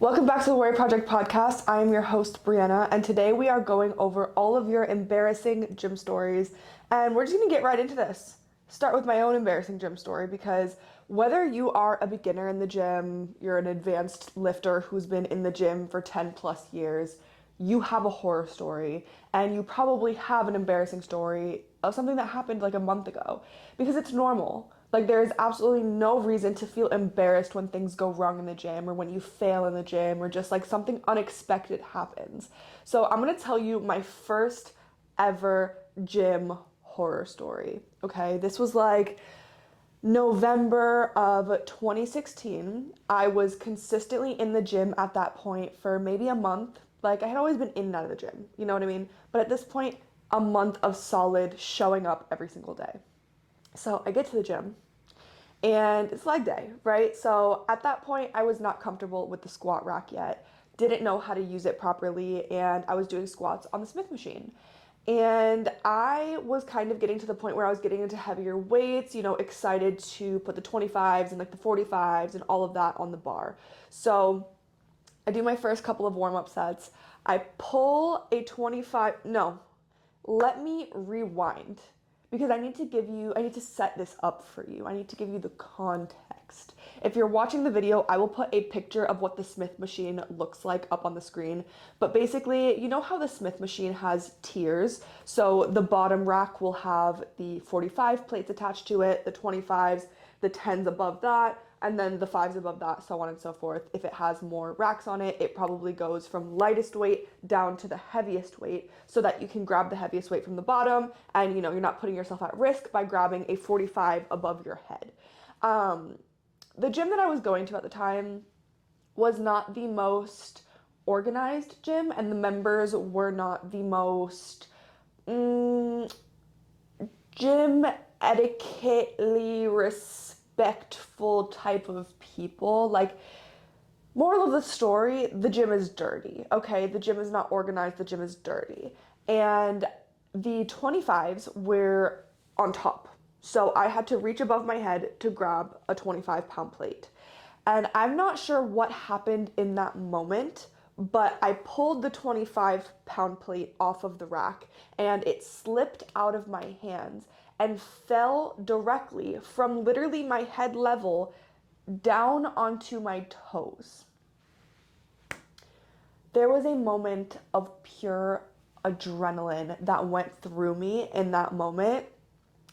Welcome back to the Warrior Project podcast. I am your host, Brianna, and today we are going over all of your embarrassing gym stories. And we're just going to get right into this. Start with my own embarrassing gym story because whether you are a beginner in the gym, you're an advanced lifter who's been in the gym for 10 plus years, you have a horror story, and you probably have an embarrassing story of something that happened like a month ago because it's normal. Like, there is absolutely no reason to feel embarrassed when things go wrong in the gym or when you fail in the gym or just like something unexpected happens. So, I'm gonna tell you my first ever gym horror story. Okay, this was like November of 2016. I was consistently in the gym at that point for maybe a month. Like, I had always been in and out of the gym, you know what I mean? But at this point, a month of solid showing up every single day. So I get to the gym and it's leg day, right? So at that point, I was not comfortable with the squat rack yet, didn't know how to use it properly, and I was doing squats on the Smith machine. And I was kind of getting to the point where I was getting into heavier weights, excited to put the 25s and like the 45s and all of that on the bar. So I do my first couple of warm up sets. I pull a 25, no, let me rewind because I need to set this up for you. I need to give you the context. If you're watching the video, I will put a picture of what the Smith machine looks like up on the screen. But basically, you know how the Smith machine has tiers? So the bottom rack will have the 45 plates attached to it, the 25s, the 10s above that, and then the 5s above that, so on and so forth. If it has more racks on it, it probably goes from lightest weight down to the heaviest weight so that you can grab the heaviest weight from the bottom and you're not putting yourself at risk by grabbing a 45 above your head. The gym that I was going to at the time was not the most organized gym, and the members were not the most gym etiquetely respectful type of people. Like, moral of the story, the gym is dirty. Okay, the gym is not organized, the gym is dirty. And the 25s were on top. So I had to reach above my head to grab a 25-pound plate. And I'm not sure what happened in that moment, but I pulled the 25-pound plate off of the rack and it slipped out of my hands and fell directly from literally my head level down onto my toes. There was a moment of pure adrenaline that went through me in that moment.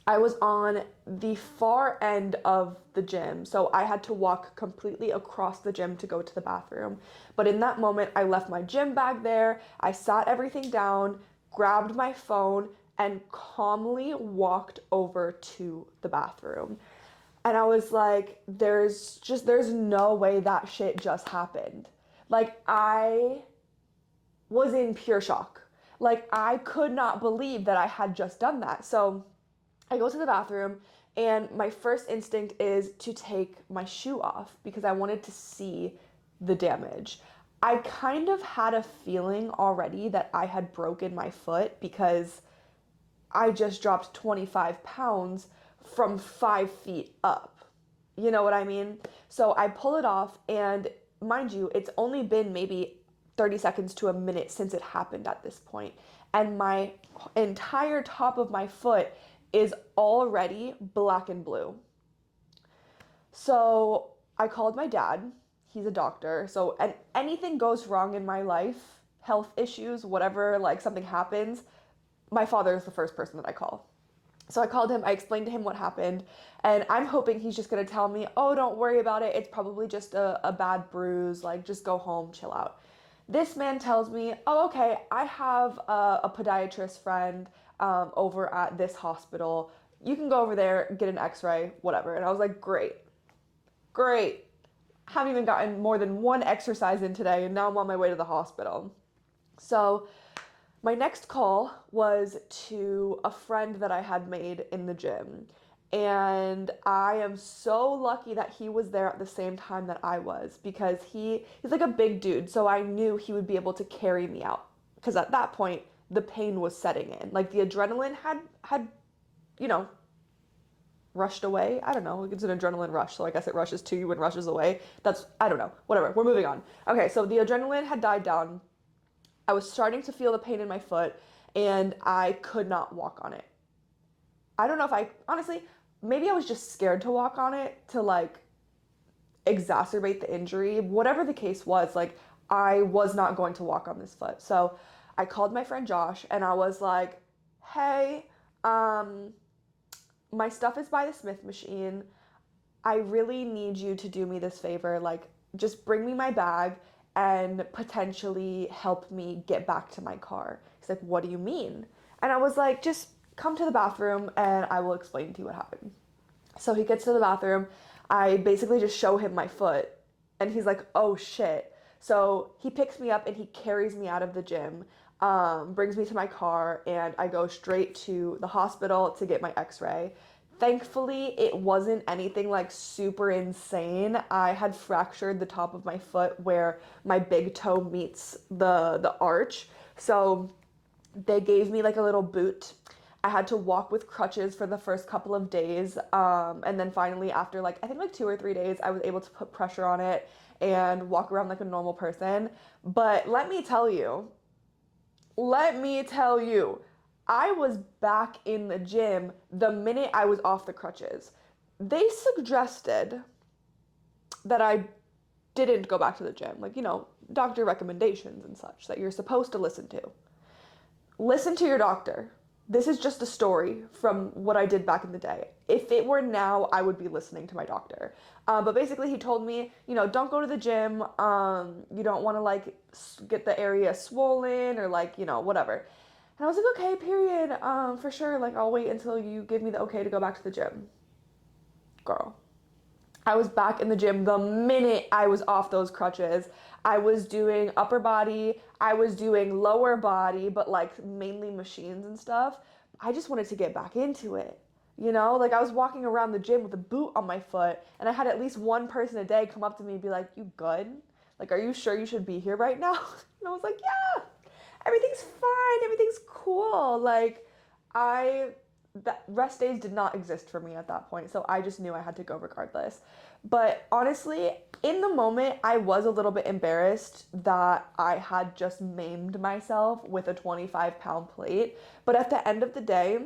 I was on the far end of the gym, so I had to walk completely across the gym to go to the bathroom. But in that moment, I left my gym bag there, I sat everything down, grabbed my phone, and calmly walked over to the bathroom. And I was like, there's no way that shit just happened. Like, I was in pure shock. Like, I could not believe that I had just done that. So I go to the bathroom, and my first instinct is to take my shoe off because I wanted to see the damage. I kind of had a feeling already that I had broken my foot because I just dropped 25 pounds from 5 feet up. You know what I mean? So I pull it off, and mind you, it's only been maybe 30 seconds to a minute since it happened at this point. And my entire top of my foot is already black and blue. So I called my dad. He's a doctor. So, and anything goes wrong in my life, health issues, whatever, like something happens, my father is the first person that I call. So I called him, I explained to him what happened, and I'm hoping he's just gonna tell me, oh, don't worry about it. It's probably just a bad bruise. Like, just go home, chill out. This man tells me, oh, okay, I have a podiatrist friend over at this hospital. You can go over there, get an x-ray, whatever. And I was like, great, great. Haven't even gotten more than one exercise in today, and now I'm on my way to the hospital. So my next call was to a friend that I had made in the gym. And I am so lucky that he was there at the same time that I was because he's like a big dude. So I knew he would be able to carry me out because at that point the pain was setting in. Like, the adrenaline had you know, rushed away. I don't know. It's an adrenaline rush, so I guess it rushes to you and rushes away. I don't know. Whatever. We're moving on. Okay, so the adrenaline had died down. I was starting to feel the pain in my foot, and I could not walk on it. I don't know if honestly, maybe I was just scared to walk on it to like exacerbate the injury. Whatever the case was, like I was not going to walk on this foot. So I called my friend Josh and I was like, hey, um, my stuff is by the Smith machine. I really need you to do me this favor. Like, just bring me my bag and potentially help me get back to my car. He's like, what do you mean? And I was like, just come to the bathroom and I will explain to you what happened. So he gets to the bathroom. I basically just show him my foot and he's like, oh shit. So he picks me up and he carries me out of the gym, brings me to my car, and I go straight to the hospital to get my x-ray. Thankfully, it wasn't anything like super insane. I had fractured the top of my foot where my big toe meets the arch. So they gave me like a little boot. I had to walk with crutches for the first couple of days. And then finally, after like, I think like 2 or 3 days, I was able to put pressure on it and walk around like a normal person. But let me tell you, I was back in the gym the minute I was off the crutches. They suggested that I didn't go back to the gym, like, doctor recommendations and such that you're supposed to listen to. Listen to your doctor. This is just a story from what I did back in the day. If it were now, I would be listening to my doctor. But basically, he told me, don't go to the gym. You don't want to like get the area swollen or like, whatever. And I was like, okay, period. For sure. Like, I'll wait until you give me the okay to go back to the gym. Girl. I was back in the gym the minute I was off those crutches. I was doing upper body, I was doing lower body, but like mainly machines and stuff. I just wanted to get back into it. Like I was walking around the gym with a boot on my foot, and I had at least one person a day come up to me and be like, you good? Like, are you sure you should be here right now? And I was like, yeah, everything's fine, everything's cool. Like, that rest days did not exist for me at that point, so I just knew I had to go regardless. But honestly, in the moment, I was a little bit embarrassed that I had just maimed myself with a 25-pound plate. But at the end of the day,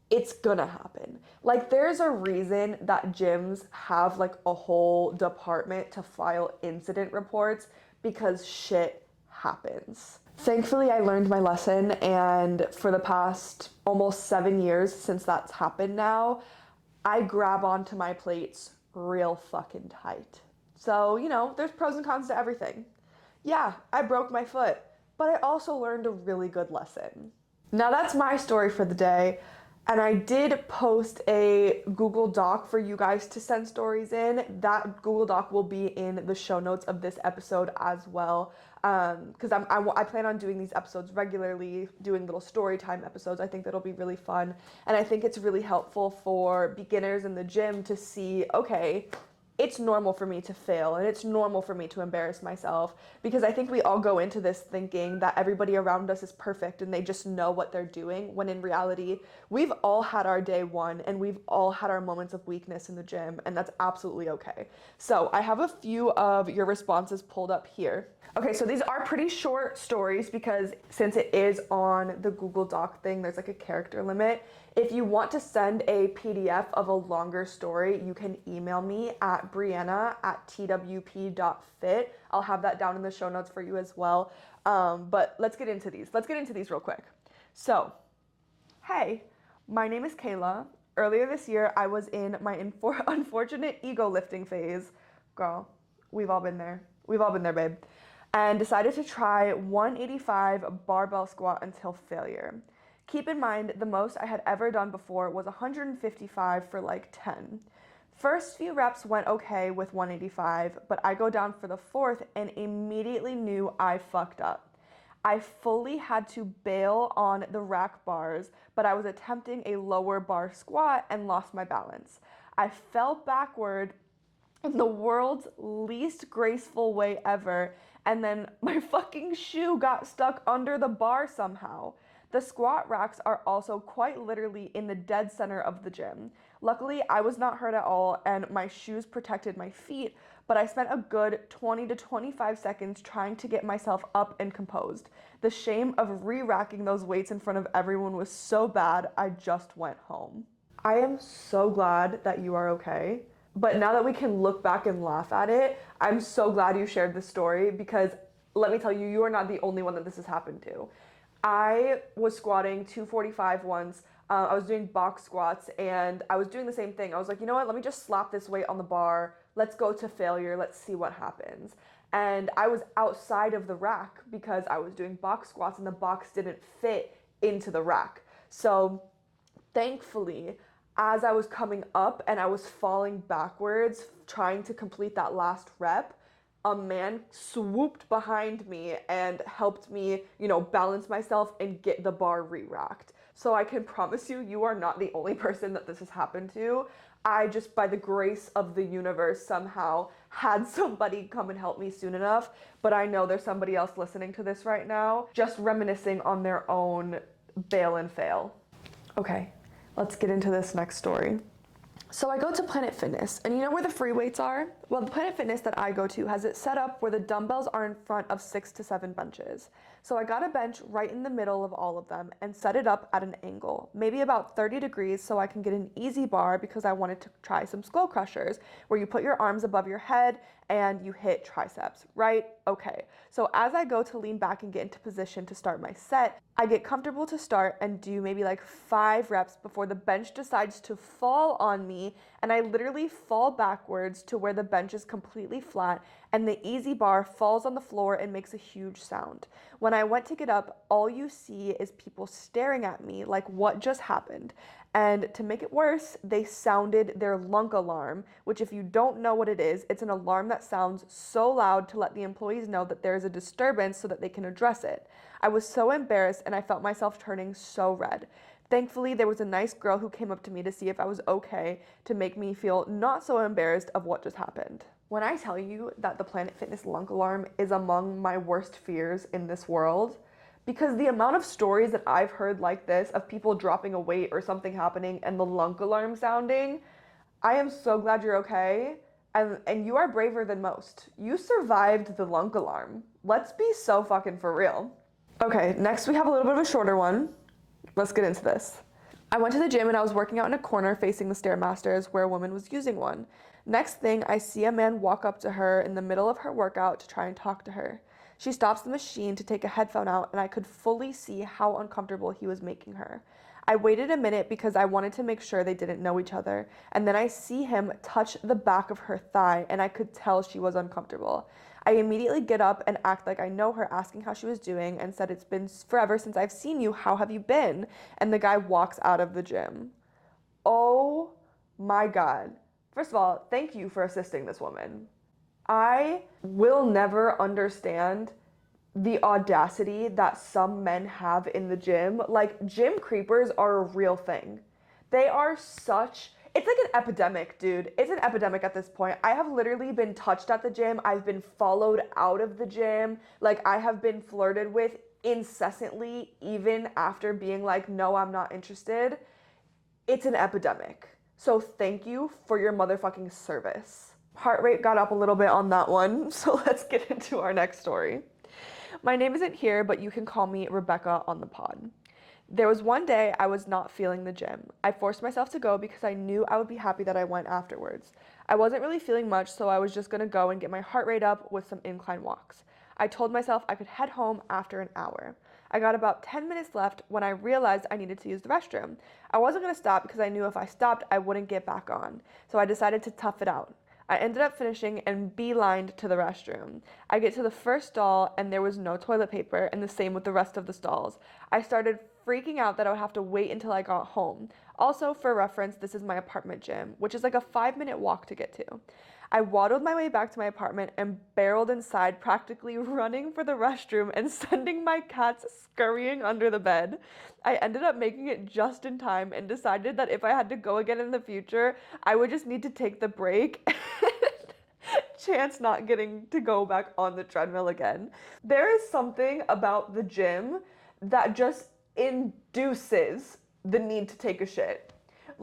it's gonna happen. Like, there's a reason that gyms have like a whole department to file incident reports, because shit happens. Thankfully, I learned my lesson, and for the past almost 7 years since that's happened now, I grab onto my plates real fucking tight. So, there's pros and cons to everything. Yeah, I broke my foot, but I also learned a really good lesson. Now that's my story for the day. And I did post a Google Doc for you guys to send stories in. That Google Doc will be in the show notes of this episode as well. Because I plan on doing these episodes regularly, doing little story time episodes. I think that'll be really fun. And I think it's really helpful for beginners in the gym to see, okay, it's normal for me to fail and it's normal for me to embarrass myself, because I think we all go into this thinking that everybody around us is perfect and they just know what they're doing, when in reality, we've all had our day one and we've all had our moments of weakness in the gym, and that's absolutely okay. So I have a few of your responses pulled up here. Okay, so these are pretty short stories because since it is on the Google Doc thing, there's like a character limit. If you want to send a PDF of a longer story, you can email me at brianna@twp.fit. I'll have that down in the show notes for you as well. But let's get into these. Let's get into these real quick. So, hey, my name is Kayla. Earlier this year, I was in my unfortunate ego lifting phase. Girl, we've all been there. We've all been there, babe. And decided to try 185 barbell squat until failure. Keep in mind, the most I had ever done before was 155 for like 10. First few reps went okay with 185, but I go down for the fourth and immediately knew I fucked up. I fully had to bail on the rack bars, but I was attempting a lower bar squat and lost my balance. I fell backward in the world's least graceful way ever, and then my fucking shoe got stuck under the bar somehow. The squat racks are also quite literally in the dead center of the gym. Luckily, I was not hurt at all and my shoes protected my feet, but I spent a good 20 to 25 seconds trying to get myself up and composed. The shame of re-racking those weights in front of everyone was so bad, I just went home. I am so glad that you are okay. But now that we can look back and laugh at it, I'm so glad you shared this story because let me tell you, you are not the only one that this has happened to. I was squatting 245 once. I was doing box squats and I was doing the same thing. I was like, you know what? Let me just slap this weight on the bar. Let's go to failure. Let's see what happens. And I was outside of the rack because I was doing box squats and the box didn't fit into the rack. So thankfully, as I was coming up and I was falling backwards, trying to complete that last rep, a man swooped behind me and helped me, balance myself and get the bar re-racked. So I can promise you, you are not the only person that this has happened to. I just, by the grace of the universe, somehow had somebody come and help me soon enough. But I know there's somebody else listening to this right now, just reminiscing on their own bail and fail. Okay, let's get into this next story. So I go to Planet Fitness, and you know where the free weights are? Well, the Planet Fitness that I go to has it set up where the dumbbells are in front of 6 to 7 benches. So I got a bench right in the middle of all of them and set it up at an angle, maybe about 30 degrees so I can get an easy bar because I wanted to try some skull crushers where you put your arms above your head and you hit triceps, right? Okay, so as I go to lean back and get into position to start my set, I get comfortable to start and do maybe like 5 reps before the bench decides to fall on me and I literally fall backwards to where the bench is completely flat and the easy bar falls on the floor and makes a huge sound. When I went to get up, all you see is people staring at me like what just happened. And to make it worse, they sounded their lunk alarm, which if you don't know what it is, it's an alarm that sounds so loud to let the employees know that there is a disturbance so that they can address it. I was so embarrassed and I felt myself turning so red. Thankfully, there was a nice girl who came up to me to see if I was okay to make me feel not so embarrassed of what just happened. When I tell you that the Planet Fitness lunk alarm is among my worst fears in this world, because the amount of stories that I've heard like this of people dropping a weight or something happening and the lunk alarm sounding, I am so glad you're okay. And you are braver than most. You survived the lunk alarm. Let's be so fucking for real. Okay, next we have a little bit of a shorter one. Let's get into this. I went to the gym and I was working out in a corner facing the Stairmasters where a woman was using one. Next thing, I see a man walk up to her in the middle of her workout to try and talk to her. She stops the machine to take a headphone out and I could fully see how uncomfortable he was making her. I waited a minute because I wanted to make sure they didn't know each other, and then I see him touch the back of her thigh and I could tell she was uncomfortable. I immediately get up and act like I know her, asking how she was doing, and said, "It's been forever since I've seen you. How have you been?" And the guy walks out of the gym. Oh my God. First of all, thank you for assisting this woman. I will never understand the audacity that some men have in the gym. Like, gym creepers are a real thing. They are such, it's like an epidemic, dude. It's an epidemic at this point. I have literally been touched at the gym. I've been followed out of the gym. Like, I have been flirted with incessantly, even after being like, no, I'm not interested. It's an epidemic. So thank you for your motherfucking service. Heart rate got up a little bit on that one, so let's get into our next story. My name isn't here, but you can call me Rebecca on the pod. There was one day I was not feeling the gym. I forced myself to go because I knew I would be happy that I went afterwards. I wasn't really feeling much, so I was just gonna go and get my heart rate up with some incline walks. I told myself I could head home after an hour. I got about 10 minutes left when I realized I needed to use the restroom. I wasn't gonna stop because I knew if I stopped, I wouldn't get back on. So I decided to tough it out. I ended up finishing and beelined to the restroom. I get to the first stall and there was no toilet paper, and the same with the rest of the stalls. I started freaking out that I would have to wait until I got home. Also, for reference, this is my apartment gym, which is like a 5-minute walk to get to. I waddled my way back to my apartment and barreled inside, practically running for the restroom and sending my cats scurrying under the bed. I ended up making it just in time and decided that if I had to go again in the future, I would just need to take the break and chance not getting to go back on the treadmill again. There is something about the gym that just induces the need to take a shit.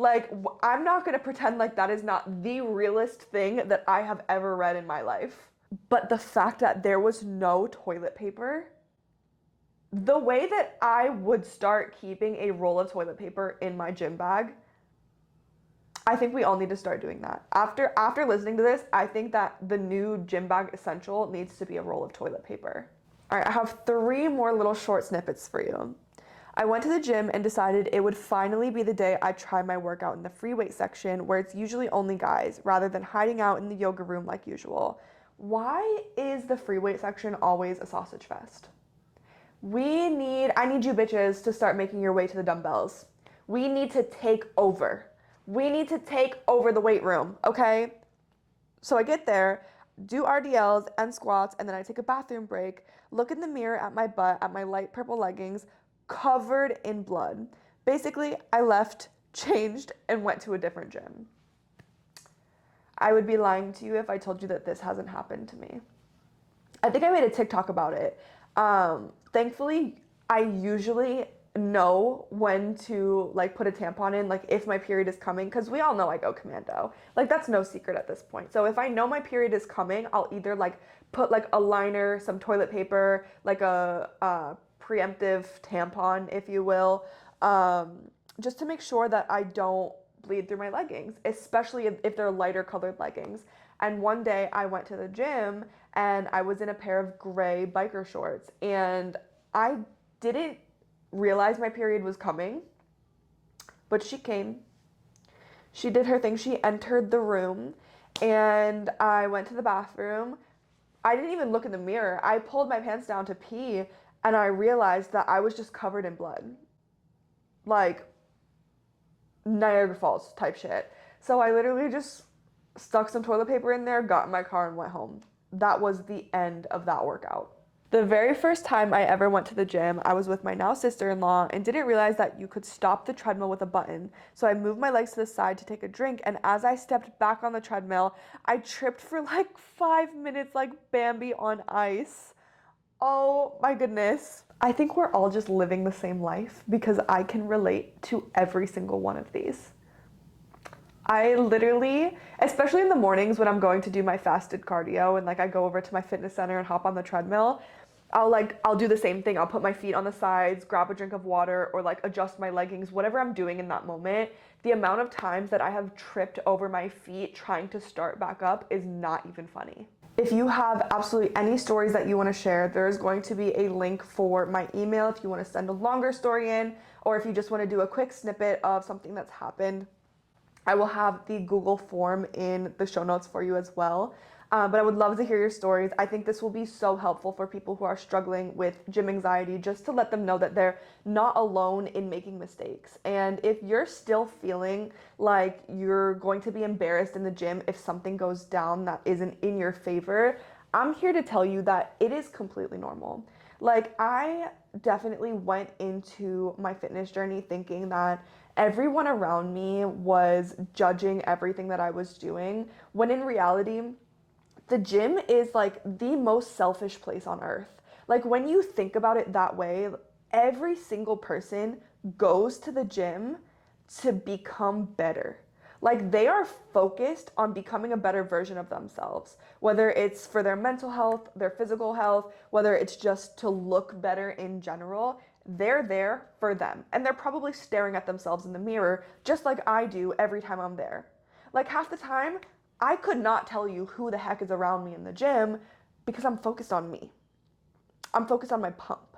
Like, I'm not gonna pretend like that is not the realest thing that I have ever read in my life. But the fact that there was no toilet paper, the way that I would start keeping a roll of toilet paper in my gym bag, I think we all need to start doing that. After listening to this, I think that the new gym bag essential needs to be a roll of toilet paper. All right, I have 3 more little short snippets for you. I went to the gym and decided it would finally be the day I tried my workout in the free weight section where it's usually only guys, rather than hiding out in the yoga room like usual. Why is the free weight section always a sausage fest? I need you bitches to start making your way to the dumbbells. We need to take over. We need to take over the weight room, okay? So I get there, do RDLs and squats, and then I take a bathroom break, look in the mirror at my butt, at my light purple leggings, covered in blood. Basically, I left, changed, and went to a different gym. I would be lying to you if I told you that this hasn't happened to me. I think I made a TikTok about it. Thankfully, I usually know when to like put a tampon in, like if my period is coming, because we all know I go commando. Like that's no secret at this point. So if I know my period is coming, I'll either like put like a liner, some toilet paper, like a preemptive tampon, if you will, just to make sure that I don't bleed through my leggings, especially if they're lighter colored leggings. And one day I went to the gym and I was in a pair of gray biker shorts and I didn't realize my period was coming, but she came. She did her thing. She entered the room and I went to the bathroom. I didn't even look in the mirror. I pulled my pants down to pee and I realized that I was just covered in blood. Like Niagara Falls type shit. So I literally just stuck some toilet paper in there, got in my car, and went home. That was the end of that workout. The very first time I ever went to the gym, I was with my now sister-in-law and didn't realize that you could stop the treadmill with a button. So I moved my legs to the side to take a drink, and as I stepped back on the treadmill, I tripped for like 5 minutes like Bambi on ice. Oh my goodness. I think we're all just living the same life because I can relate to every single one of these. I literally, especially in the mornings when I'm going to do my fasted cardio and like I go over to my fitness center and hop on the treadmill, I'll do the same thing. I'll put my feet on the sides, grab a drink of water, or like adjust my leggings, whatever I'm doing in that moment. The amount of times that I have tripped over my feet trying to start back up is not even funny. If you have absolutely any stories that you want to share, there is going to be a link for my email if you want to send a longer story in, or if you just want to do a quick snippet of something that's happened. I will have the Google form in the show notes for you as well. But I would love to hear your stories. I think this will be so helpful for people who are struggling with gym anxiety, just to let them know that they're not alone in making mistakes. And if you're still feeling like you're going to be embarrassed in the gym if something goes down that isn't in your favor, I'm here to tell you that it is completely normal. Like, I definitely went into my fitness journey thinking that everyone around me was judging everything that I was doing, when in reality, the gym is like the most selfish place on earth. Like when you think about it that way, every single person goes to the gym to become better. Like they are focused on becoming a better version of themselves, whether it's for their mental health, their physical health, whether it's just to look better in general. They're there for them. And they're probably staring at themselves in the mirror just like I do every time I'm there. Like half the time, I could not tell you who the heck is around me in the gym because I'm focused on me. I'm focused on my pump.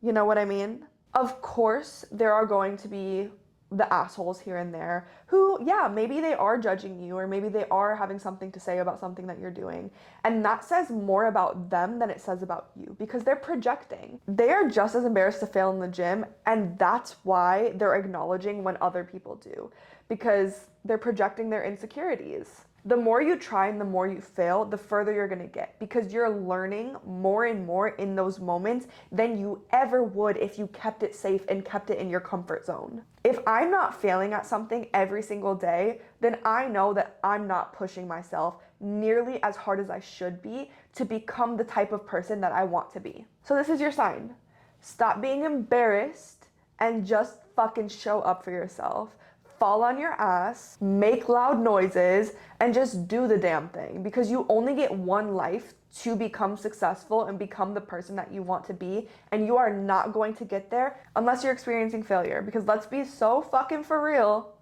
You know what I mean? Of course, there are going to be the assholes here and there who, yeah, maybe they are judging you or maybe they are having something to say about something that you're doing. And that says more about them than it says about you because they're projecting. They are just as embarrassed to fail in the gym, and that's why they're acknowledging when other people do, because they're projecting their insecurities. The more you try and the more you fail, the further you're gonna get because you're learning more and more in those moments than you ever would if you kept it safe and kept it in your comfort zone. If I'm not failing at something every single day, then I know that I'm not pushing myself nearly as hard as I should be to become the type of person that I want to be. So this is your sign. Stop being embarrassed and just fucking show up for yourself. fall on your ass, make loud noises, and just do the damn thing, because you only get one life to become successful and become the person that you want to be, and you are not going to get there unless you're experiencing failure. Because let's be so fucking for real,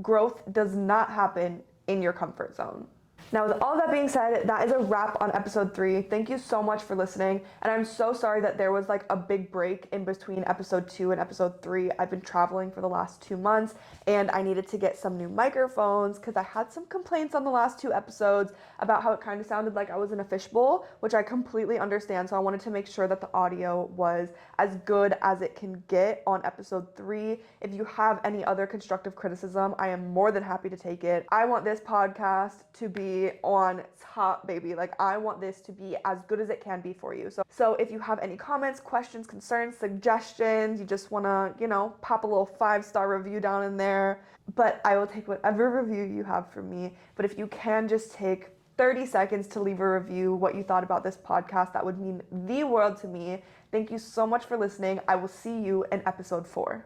growth does not happen in your comfort zone. Now, with all that being said, that is a wrap on episode 3. Thank you so much for listening. And I'm so sorry that there was like a big break in between episode 2 and episode 3. I've been traveling for the last 2 months and I needed to get some new microphones because I had some complaints on the last 2 episodes about how it kind of sounded like I was in a fishbowl, which I completely understand. So I wanted to make sure that the audio was as good as it can get on episode 3. If you have any other constructive criticism, I am more than happy to take it. I want this podcast to be on top, baby. Like, I want this to be as good as it can be for you. So if you have any comments, questions, concerns, suggestions, you just want to, pop a little 5-star review down in there. But I will take whatever review you have from me. But if you can just take 30 seconds to leave a review, what you thought about this podcast, that would mean the world to me. Thank you so much for listening. I will see you in episode 4.